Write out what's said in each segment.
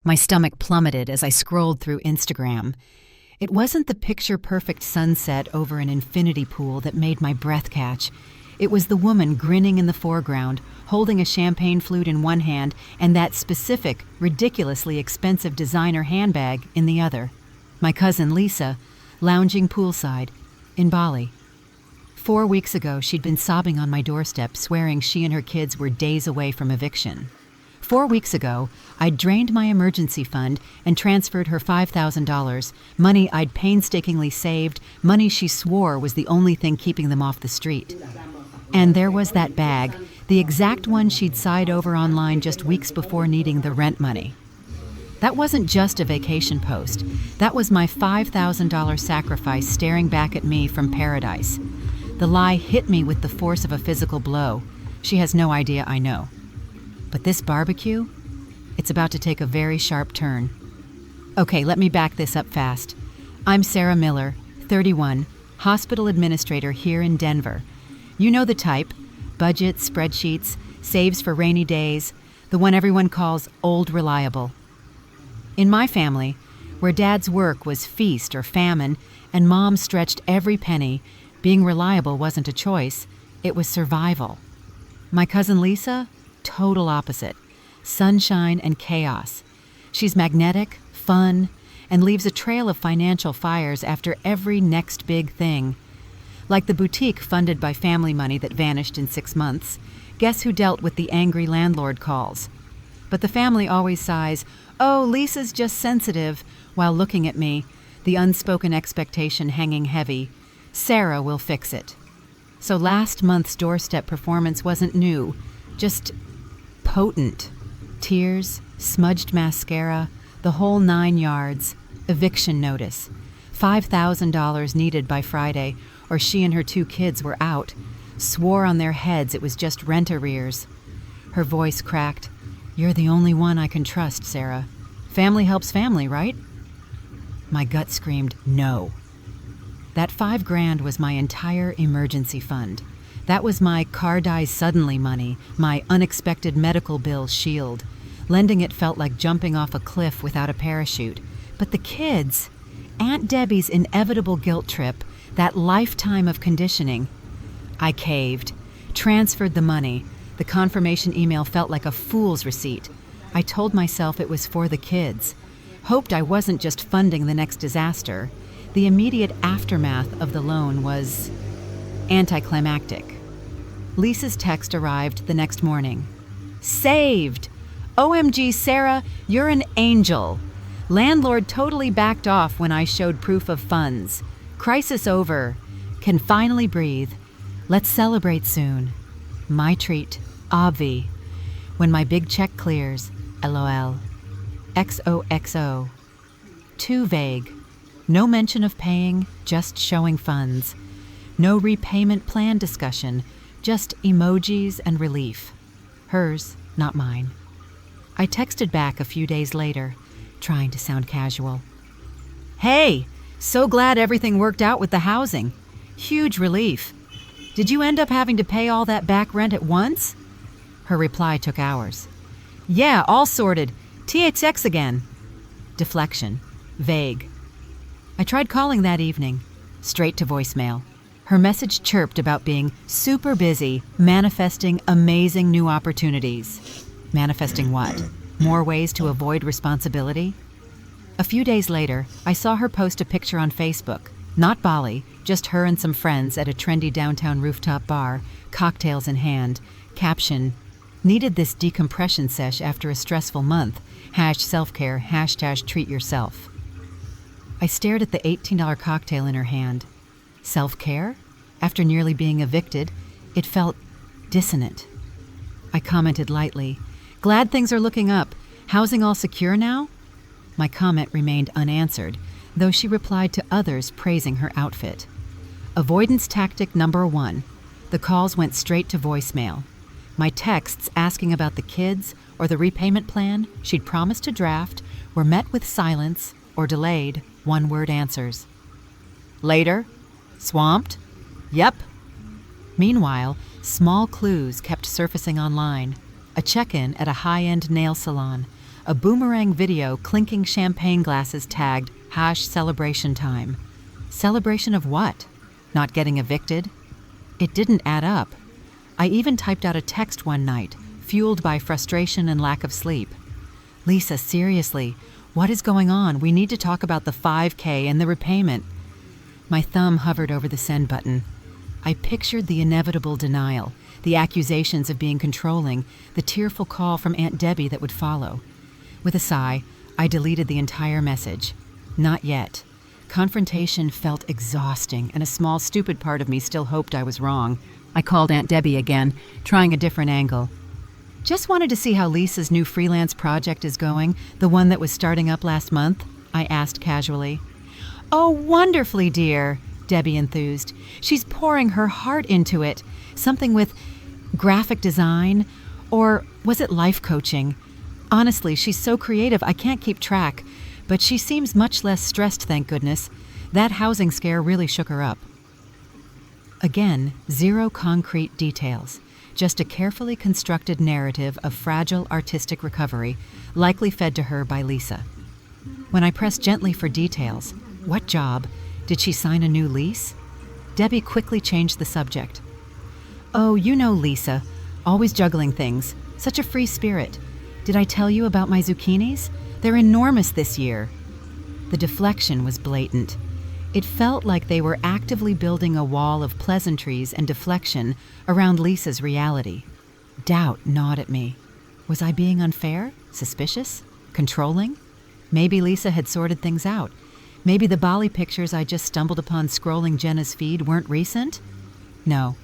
My stomach plummeted as I scrolled through Instagram. It wasn't the picture-perfect sunset over an infinity pool that made my breath catch. It was the woman grinning in the foreground, holding a champagne flute in one hand and that specific, ridiculously expensive designer handbag in the other. My cousin Lisa, lounging poolside, in Bali. 4 weeks ago, she'd been sobbing on my doorstep, swearing she and her kids were days away from eviction. 4 weeks ago, I'd drained my emergency fund and transferred her $5,000, money I'd painstakingly saved, money she swore was the only thing keeping them off the street. And there was that bag, the exact one she'd sighed over online just weeks before needing the rent money. That wasn't just a vacation post. That was my $5,000 sacrifice staring back at me from paradise. The lie hit me with the force of a physical blow. She has no idea I know. But this barbecue? It's about to take a very sharp turn. Okay, let me back this up fast. I'm Sarah Miller, 31, hospital administrator here in Denver. You know the type: budget, spreadsheets, saves for rainy days, the one everyone calls old reliable. In my family, where Dad's work was feast or famine and Mom stretched every penny, being reliable wasn't a choice, it was survival. My cousin Lisa? Total opposite. Sunshine and chaos. She's magnetic, fun, and leaves a trail of financial fires after every next big thing. Like the boutique funded by family money that vanished in 6 months, guess who dealt with the angry landlord calls? But the family always sighs, "Oh, Lisa's just sensitive," while looking at me, the unspoken expectation hanging heavy. Sarah will fix it. So last month's doorstep performance wasn't new, just potent. Tears, smudged mascara, the whole 9 yards. Eviction notice. $5,000 needed by Friday, or she and her 2 kids were out. Swore on their heads it was just rent arrears. Her voice cracked. "You're the only one I can trust, Sarah. Family helps family, right?" My gut screamed, no. That $5,000 was my entire emergency fund. That was my car dies suddenly money, my unexpected medical bill shield. Lending it felt like jumping off a cliff without a parachute. But the kids, Aunt Debbie's inevitable guilt trip, that lifetime of conditioning. I caved, transferred the money. The confirmation email felt like a fool's receipt. I told myself it was for the kids. Hoped I wasn't just funding the next disaster. The immediate aftermath of the loan was anticlimactic. Lisa's text arrived the next morning. "Saved! OMG, Sarah, you're an angel. Landlord totally backed off when I showed proof of funds. Crisis over. Can finally breathe. Let's celebrate soon. My treat, obvi. When my big check clears, LOL. XOXO. Too vague. No mention of paying, just showing funds. No repayment plan discussion, just emojis and relief. Hers, not mine. I texted back a few days later, trying to sound casual. "Hey, so glad everything worked out with the housing. Huge relief. Did you end up having to pay all that back rent at once?" Her reply took hours. "Yeah, all sorted. THX again." Deflection. Vague. I tried calling that evening. Straight to voicemail. Her message chirped about being super busy, manifesting amazing new opportunities. Manifesting what? More ways to avoid responsibility? A few days later, I saw her post a picture on Facebook. Not Bali, just her and some friends at a trendy downtown rooftop bar, cocktails in hand. Caption, "Needed this decompression sesh after a stressful month. #selfcare, #treat yourself." I stared at the $18 cocktail in her hand. Self-care? After nearly being evicted, it felt dissonant. I commented lightly, "Glad things are looking up. Housing all secure now?" My comment remained unanswered, though she replied to others praising her outfit. Avoidance tactic number 1. The calls went straight to voicemail. My texts asking about the kids or the repayment plan she'd promised to draft were met with silence or delayed one-word answers. Later? Swamped? Yep. Meanwhile, small clues kept surfacing online. A check-in at a high-end nail salon, a boomerang video clinking champagne glasses tagged #celebration time. Celebration of what? Not getting evicted? It didn't add up. I even typed out a text one night, fueled by frustration and lack of sleep. Lisa, seriously, what is going on? We need to talk about the 5K and the repayment. My thumb hovered over the send button. I pictured the inevitable denial, the accusations of being controlling, the tearful call from Aunt Debbie that would follow. With a sigh, I deleted the entire message. Not yet. Confrontation felt exhausting, and a small, stupid part of me still hoped I was wrong. I called Aunt Debbie again, trying a different angle. Just wanted to see how Lisa's new freelance project is going, the one that was starting up last month, I asked casually. Oh, wonderfully, dear, Debbie enthused. She's pouring her heart into it. Something with graphic design, or was it life coaching? Honestly, she's so creative I can't keep track, but she seems much less stressed, thank goodness. That housing scare really shook her up. Again, zero concrete details, just a carefully constructed narrative of fragile artistic recovery, likely fed to her by Lisa. When I pressed gently for details, what job? Did she sign a new lease? Debbie quickly changed the subject. Oh, you know Lisa, always juggling things, such a free spirit. Did I tell you about my zucchinis? They're enormous this year. The deflection was blatant. It felt like they were actively building a wall of pleasantries and deflection around Lisa's reality. Doubt gnawed at me. Was I being unfair? Suspicious? Controlling? Maybe Lisa had sorted things out. Maybe the Bali pictures I just stumbled upon scrolling Jenna's feed weren't recent? No.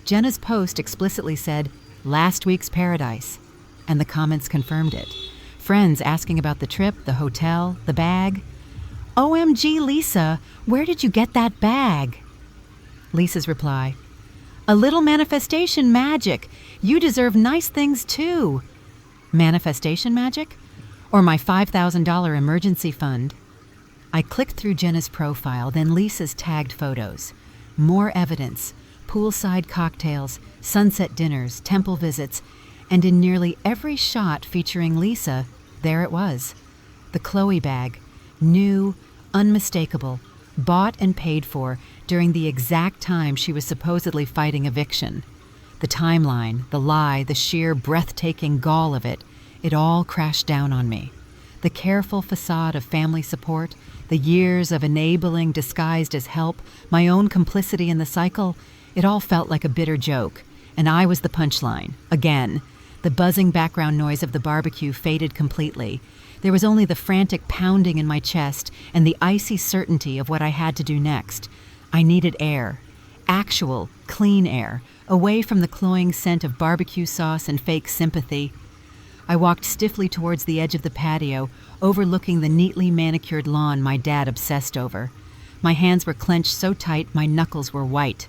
Jenna's post explicitly said, "Last week's paradise," and the comments confirmed it. Friends asking about the trip, the hotel, the bag. OMG, Lisa, where did you get that bag? Lisa's reply, a little manifestation magic. You deserve nice things too. Manifestation magic? Or my $5,000 emergency fund? I clicked through Jenna's profile, then Lisa's tagged photos. More evidence, poolside cocktails, sunset dinners, temple visits, and in nearly every shot featuring Lisa, there it was. The Chloe bag, new, unmistakable, bought and paid for during the exact time she was supposedly fighting eviction. The timeline, the lie, the sheer breathtaking gall of it all crashed down on me. The careful facade of family support, the years of enabling disguised as help, my own complicity in the cycle, it all felt like a bitter joke, and I was the punchline. Again, the buzzing background noise of the barbecue faded completely. There was only the frantic pounding in my chest and the icy certainty of what I had to do next. I needed air. Actual, clean air, away from the cloying scent of barbecue sauce and fake sympathy. I walked stiffly towards the edge of the patio, overlooking the neatly manicured lawn my dad obsessed over. My hands were clenched so tight my knuckles were white.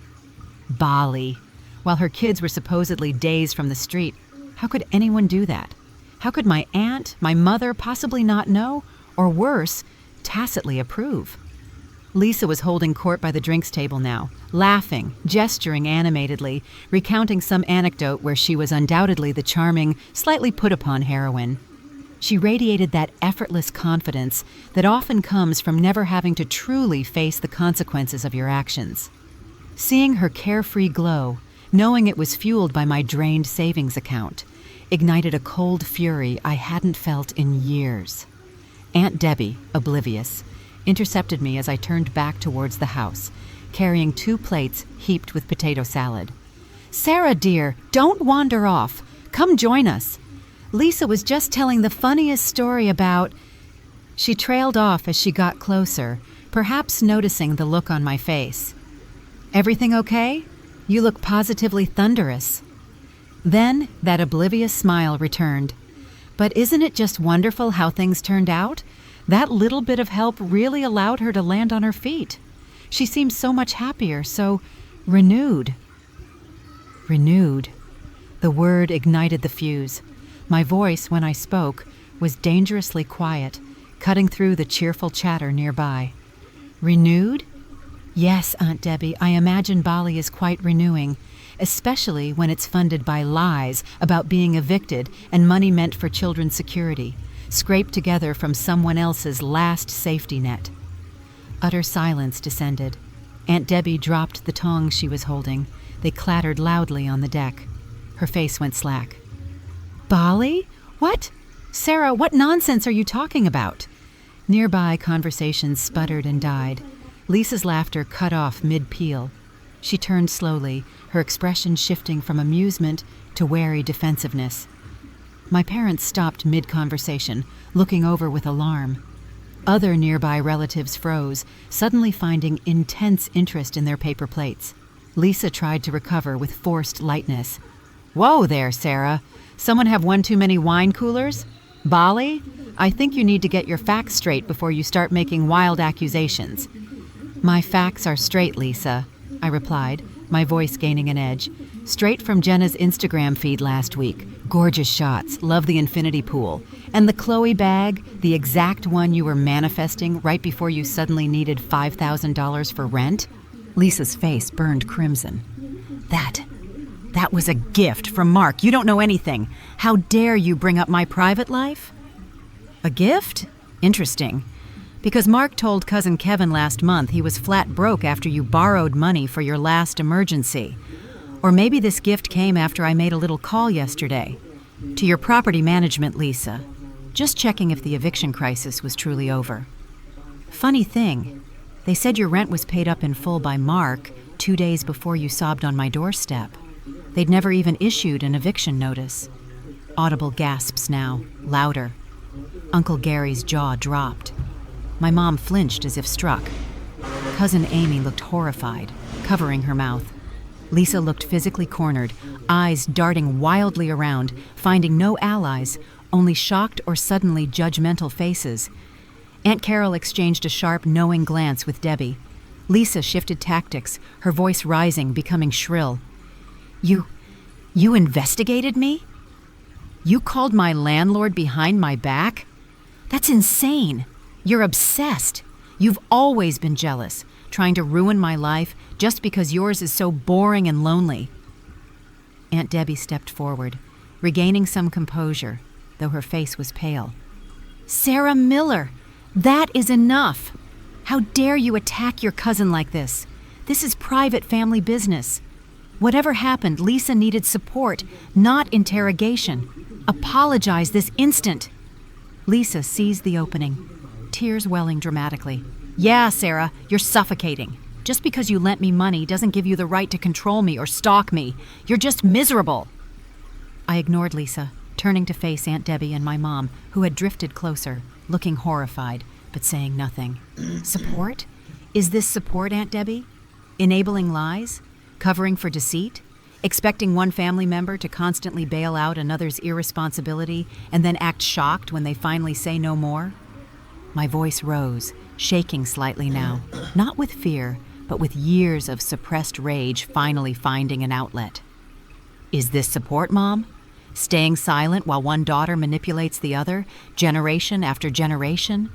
Bali. While her kids were supposedly days from the street, how could anyone do that? How could my aunt, my mother, possibly not know, or worse, tacitly approve? Lisa was holding court by the drinks table now, laughing, gesturing animatedly, recounting some anecdote where she was undoubtedly the charming, slightly put-upon heroine. She radiated that effortless confidence that often comes from never having to truly face the consequences of your actions. Seeing her carefree glow, knowing it was fueled by my drained savings account, ignited a cold fury I hadn't felt in years. Aunt Debbie, oblivious, intercepted me as I turned back towards the house, carrying 2 plates heaped with potato salad. Sarah, dear, don't wander off. Come join us. Lisa was just telling the funniest story about... She trailed off as she got closer, perhaps noticing the look on my face. Everything okay? You look positively thunderous. Then that oblivious smile returned. But isn't it just wonderful how things turned out? That little bit of help really allowed her to land on her feet. She seemed so much happier, so renewed. Renewed. The word ignited the fuse. My voice, when I spoke, was dangerously quiet, cutting through the cheerful chatter nearby. Renewed? Yes, Aunt Debbie, I imagine Bali is quite renewing, especially when it's funded by lies about being evicted and money meant for children's security. scraped together from someone else's last safety net. Utter silence descended. Aunt Debbie dropped the tongs she was holding. They clattered loudly on the deck. Her face went slack. Bali? What? Sarah, what nonsense are you talking about? Nearby, conversations sputtered and died. Lisa's laughter cut off mid-peal. She turned slowly, her expression shifting from amusement to wary defensiveness. My parents stopped mid-conversation, looking over with alarm. Other nearby relatives froze, suddenly finding intense interest in their paper plates. Lisa tried to recover with forced lightness. Whoa there, Sarah. Someone have one too many wine coolers? Bali? I think you need to get your facts straight before you start making wild accusations. My facts are straight, Lisa, I replied, my voice gaining an edge. Straight from Jenna's Instagram feed last week. Gorgeous shots, love the infinity pool. And the Chloe bag, the exact one you were manifesting right before you suddenly needed $5,000 for rent? Lisa's face burned crimson. That was a gift from Mark. You don't know anything. How dare you bring up my private life? A gift? Interesting. Because Mark told Cousin Kevin last month he was flat broke after you borrowed money for your last emergency. Or maybe this gift came after I made a little call yesterday. To your property management, Lisa. Just checking if the eviction crisis was truly over. Funny thing, they said your rent was paid up in full by Mark 2 days before you sobbed on my doorstep. They'd never even issued an eviction notice. Audible gasps now, louder. Uncle Gary's jaw dropped. My mom flinched as if struck. Cousin Amy looked horrified, covering her mouth. Lisa looked physically cornered, eyes darting wildly around, finding no allies, only shocked or suddenly judgmental faces. Aunt Carol exchanged a sharp, knowing glance with Debbie. Lisa shifted tactics, her voice rising, becoming shrill. You investigated me? You called my landlord behind my back? That's insane. You're obsessed. You've always been jealous, trying to ruin my life just because yours is so boring and lonely. Aunt Debbie stepped forward, regaining some composure, though her face was pale. Sarah Miller, that is enough. How dare you attack your cousin like this? This is private family business. Whatever happened, Lisa needed support, not interrogation. Apologize this instant. Lisa seized the opening, tears welling dramatically. Yeah, Sarah, you're suffocating. Just because you lent me money doesn't give you the right to control me or stalk me. You're just miserable. I ignored Lisa, turning to face Aunt Debbie and my mom, who had drifted closer, looking horrified, but saying nothing. Support? Is this support, Aunt Debbie? Enabling lies? Covering for deceit? Expecting one family member to constantly bail out another's irresponsibility and then act shocked when they finally say no more? My voice rose, shaking slightly now, not with fear, but with years of suppressed rage finally finding an outlet. Is this support, Mom? Staying silent while one daughter manipulates the other, generation after generation?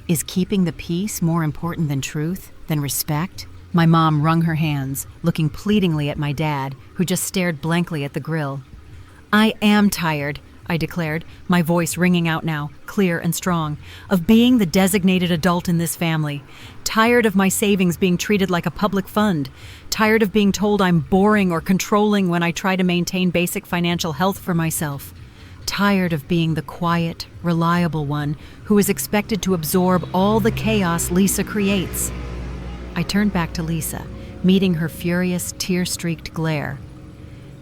Is keeping the peace more important than truth, than respect? My mom wrung her hands, looking pleadingly at my dad, who just stared blankly at the grill. I am tired, I declared, my voice ringing out now, clear and strong, of being the designated adult in this family. Tired of my savings being treated like a public fund. Tired of being told I'm boring or controlling when I try to maintain basic financial health for myself. Tired of being the quiet, reliable one who is expected to absorb all the chaos Lisa creates. I turned back to Lisa, meeting her furious, tear-streaked glare.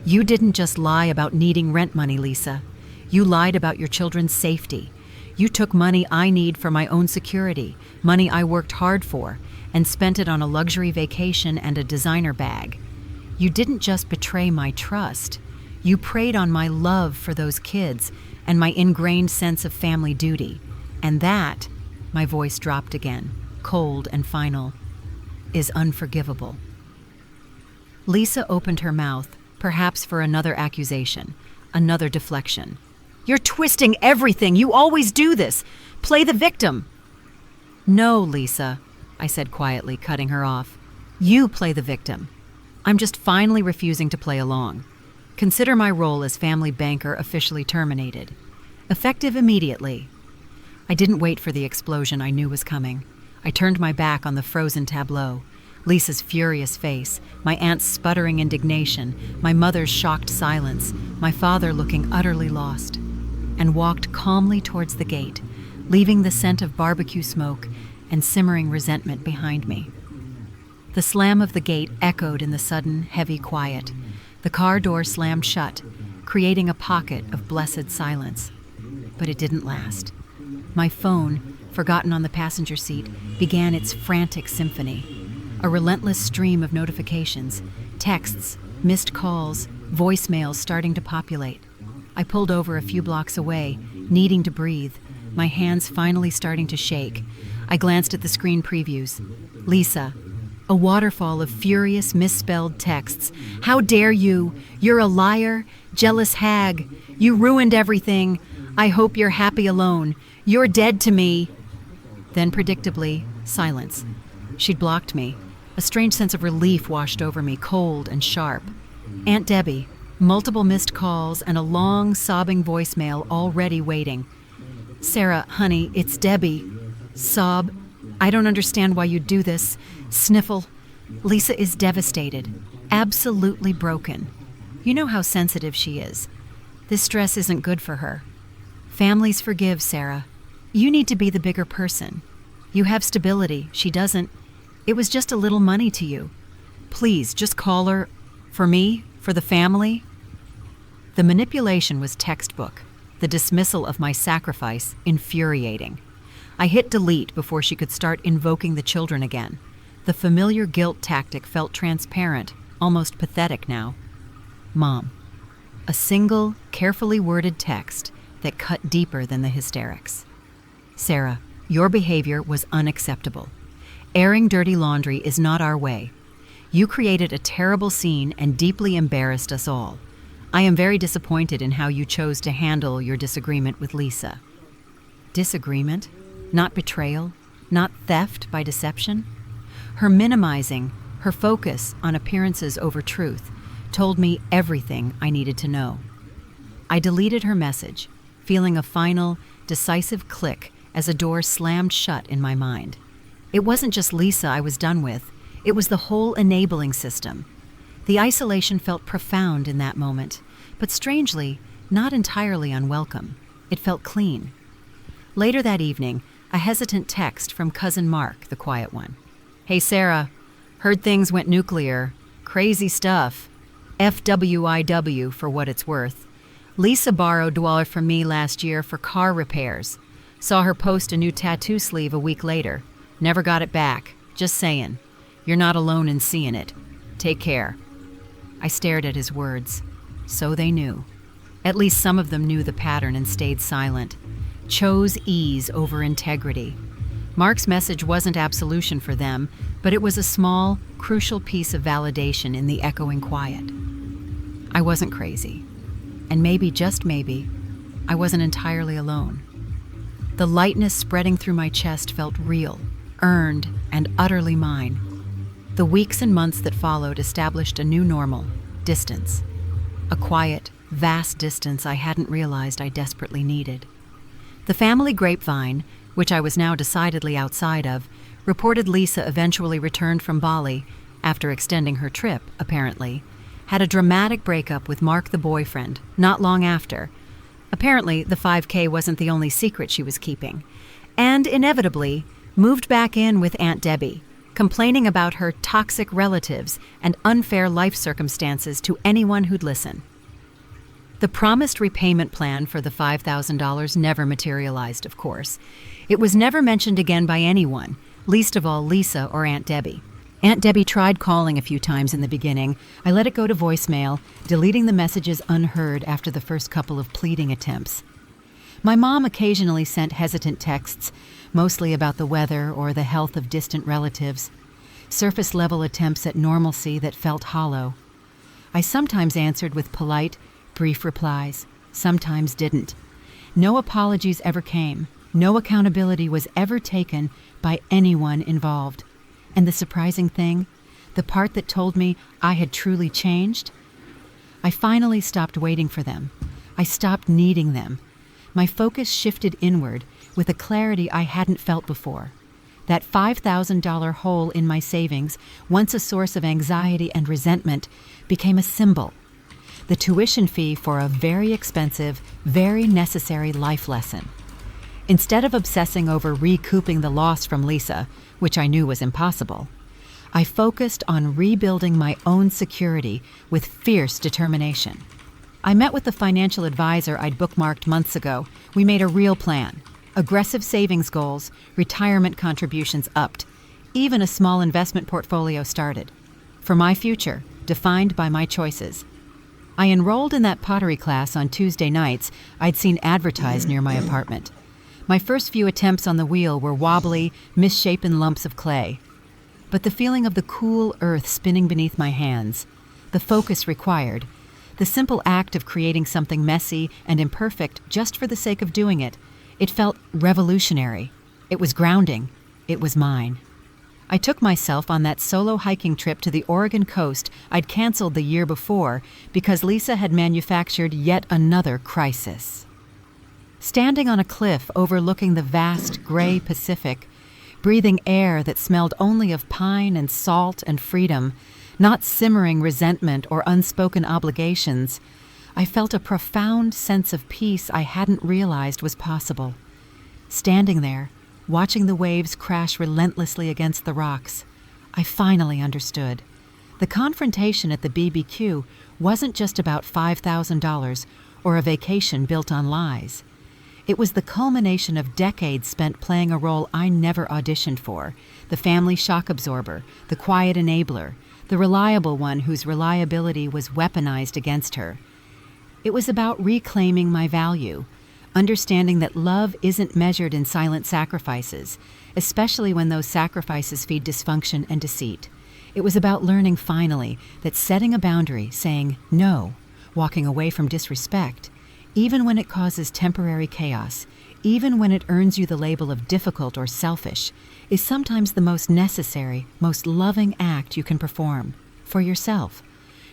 You didn't just lie about needing rent money, Lisa. You lied about your children's safety. You took money I need for my own security, money I worked hard for, and spent it on a luxury vacation and a designer bag. You didn't just betray my trust. You preyed on my love for those kids and my ingrained sense of family duty. And that, my voice dropped again, cold and final, is unforgivable. Lisa opened her mouth, perhaps for another accusation, another deflection. You're twisting everything. You always do this. Play the victim. No, Lisa, I said quietly, cutting her off. You play the victim. I'm just finally refusing to play along. Consider my role as family banker officially terminated. Effective immediately. I didn't wait for the explosion I knew was coming. I turned my back on the frozen tableau. Lisa's furious face, my aunt's sputtering indignation, my mother's shocked silence, my father looking utterly lost, and walked calmly towards the gate, leaving the scent of barbecue smoke and simmering resentment behind me. The slam of the gate echoed in the sudden, heavy quiet. The car door slammed shut, creating a pocket of blessed silence. But it didn't last. My phone, forgotten on the passenger seat, began its frantic symphony. A relentless stream of notifications, texts, missed calls, voicemails starting to populate. I pulled over a few blocks away, needing to breathe, my hands finally starting to shake. I glanced at the screen previews. Lisa. A waterfall of furious, misspelled texts. How dare you? You're a liar, jealous hag. You ruined everything. I hope you're happy alone. You're dead to me. Then, predictably, silence. She'd blocked me. A strange sense of relief washed over me, cold and sharp. Aunt Debbie, multiple missed calls, and a long, sobbing voicemail already waiting. Sarah, honey, it's Debbie. Sob. I don't understand why you do this. Sniffle. Lisa is devastated. Absolutely broken. You know how sensitive she is. This stress isn't good for her. Families forgive, Sarah. You need to be the bigger person. You have stability. She doesn't. It was just a little money to you. Please, just call her. For me, for the family. The manipulation was textbook. The dismissal of my sacrifice infuriating. I hit delete before she could start invoking the children again. The familiar guilt tactic felt transparent, almost pathetic now. Mom. A single, carefully worded text that cut deeper than the hysterics. Sarah, your behavior was unacceptable. Airing dirty laundry is not our way. You created a terrible scene and deeply embarrassed us all. I am very disappointed in how you chose to handle your disagreement with Lisa. Disagreement? Not betrayal? Not theft by deception? Her minimizing, her focus on appearances over truth, told me everything I needed to know. I deleted her message, feeling a final, decisive click as a door slammed shut in my mind. It wasn't just Lisa I was done with, it was the whole enabling system. The isolation felt profound in that moment, but strangely, not entirely unwelcome. It felt clean. Later that evening, a hesitant text from cousin Mark, the quiet one. Hey Sarah, heard things went nuclear. Crazy stuff. FWIW for what it's worth. Lisa borrowed $1 from me last year for car repairs. Saw her post a new tattoo sleeve a week later. Never got it back. Just saying. You're not alone in seeing it. Take care. I stared at his words. So they knew. At least some of them knew the pattern and stayed silent. Chose ease over integrity. Mark's message wasn't absolution for them, but it was a small, crucial piece of validation in the echoing quiet. I wasn't crazy. And maybe, just maybe, I wasn't entirely alone. The lightness spreading through my chest felt real, earned, and utterly mine. The weeks and months that followed established a new normal, distance. A quiet, vast distance I hadn't realized I desperately needed. The family grapevine, which I was now decidedly outside of, reported Lisa eventually returned from Bali, after extending her trip, apparently, had a dramatic breakup with Mark the boyfriend, not long after. Apparently, the 5K wasn't the only secret she was keeping. And, inevitably, moved back in with Aunt Debbie, complaining about her toxic relatives and unfair life circumstances to anyone who'd listen. The promised repayment plan for the $5,000 never materialized, of course. It was never mentioned again by anyone, least of all Lisa or Aunt Debbie. Aunt Debbie tried calling a few times in the beginning. I let it go to voicemail, deleting the messages unheard after the first couple of pleading attempts. My mom occasionally sent hesitant texts, mostly about the weather or the health of distant relatives, surface-level attempts at normalcy that felt hollow. I sometimes answered with polite, brief replies, sometimes didn't. No apologies ever came. No accountability was ever taken by anyone involved. And the surprising thing, the part that told me I had truly changed, I finally stopped waiting for them. I stopped needing them. My focus shifted inward, with a clarity I hadn't felt before. That $5,000 hole in my savings, once a source of anxiety and resentment, became a symbol. The tuition fee for a very expensive, very necessary life lesson. Instead of obsessing over recouping the loss from Lisa, which I knew was impossible, I focused on rebuilding my own security with fierce determination. I met with the financial advisor I'd bookmarked months ago. We made a real plan. Aggressive savings goals, retirement contributions upped. Even a small investment portfolio started. For my future, defined by my choices. I enrolled in that pottery class on Tuesday nights I'd seen advertised near my apartment. My first few attempts on the wheel were wobbly, misshapen lumps of clay. But the feeling of the cool earth spinning beneath my hands, the focus required, the simple act of creating something messy and imperfect just for the sake of doing it, it felt revolutionary. It was grounding. It was mine. I took myself on that solo hiking trip to the Oregon coast I'd canceled the year before because Lisa had manufactured yet another crisis. Standing on a cliff overlooking the vast gray Pacific, breathing air that smelled only of pine and salt and freedom, not simmering resentment or unspoken obligations, I felt a profound sense of peace I hadn't realized was possible. Standing there, watching the waves crash relentlessly against the rocks, I finally understood. The confrontation at the BBQ wasn't just about $5,000 or a vacation built on lies. It was the culmination of decades spent playing a role I never auditioned for, the family shock absorber, the quiet enabler, the reliable one whose reliability was weaponized against her. It was about reclaiming my value, understanding that love isn't measured in silent sacrifices, especially when those sacrifices feed dysfunction and deceit. It was about learning finally that setting a boundary, saying no, walking away from disrespect, even when it causes temporary chaos, even when it earns you the label of difficult or selfish, is sometimes the most necessary, most loving act you can perform for yourself.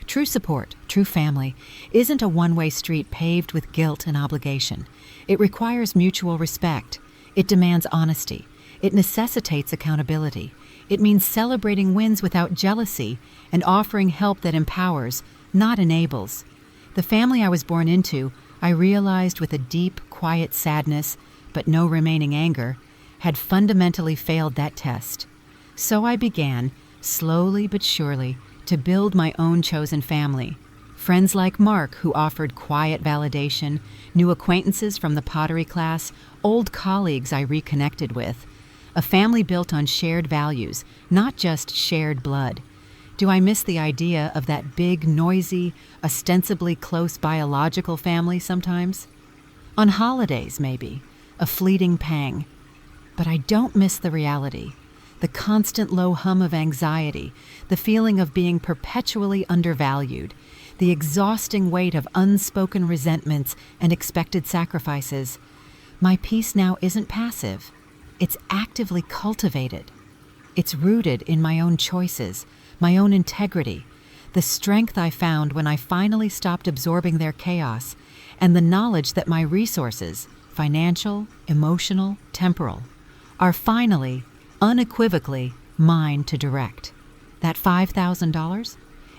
True support, true family, isn't a one-way street paved with guilt and obligation. It requires mutual respect. It demands honesty. It necessitates accountability. It means celebrating wins without jealousy and offering help that empowers, not enables. The family I was born into, I realized with a deep, quiet sadness, but no remaining anger, had fundamentally failed that test. So I began, slowly but surely, to build my own chosen family. Friends like Mark, who offered quiet validation, new acquaintances from the pottery class, old colleagues I reconnected with. A family built on shared values, not just shared blood. Do I miss the idea of that big, noisy, ostensibly close biological family sometimes? On holidays, maybe, a fleeting pang. But I don't miss the reality, the constant low hum of anxiety, the feeling of being perpetually undervalued, the exhausting weight of unspoken resentments and expected sacrifices. My peace now isn't passive. It's actively cultivated. It's rooted in my own choices, my own integrity, the strength I found when I finally stopped absorbing their chaos, and the knowledge that my resources, financial, emotional, temporal, are finally, unequivocally, mine to direct. That $5,000?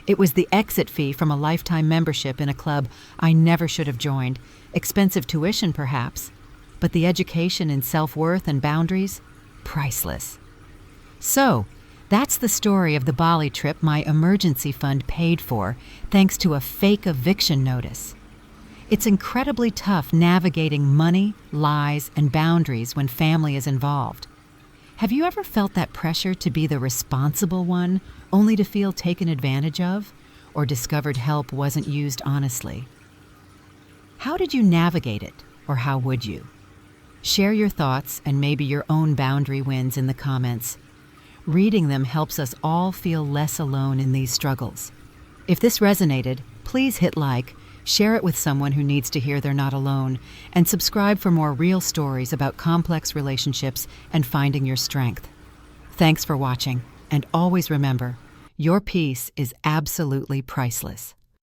It was the exit fee from a lifetime membership in a club I never should have joined, expensive tuition perhaps, but the education in self-worth and boundaries, priceless. So, that's the story of the Bali trip my emergency fund paid for, thanks to a fake eviction notice. It's incredibly tough navigating money, lies, and boundaries when family is involved. Have you ever felt that pressure to be the responsible one, only to feel taken advantage of, or discovered help wasn't used honestly? How did you navigate it, or how would you? Share your thoughts and maybe your own boundary wins in the comments. Reading them helps us all feel less alone in these struggles. If this resonated, please hit like, share it with someone who needs to hear they're not alone, and subscribe for more real stories about complex relationships and finding your strength. Thanks for watching, and always remember, your peace is absolutely priceless.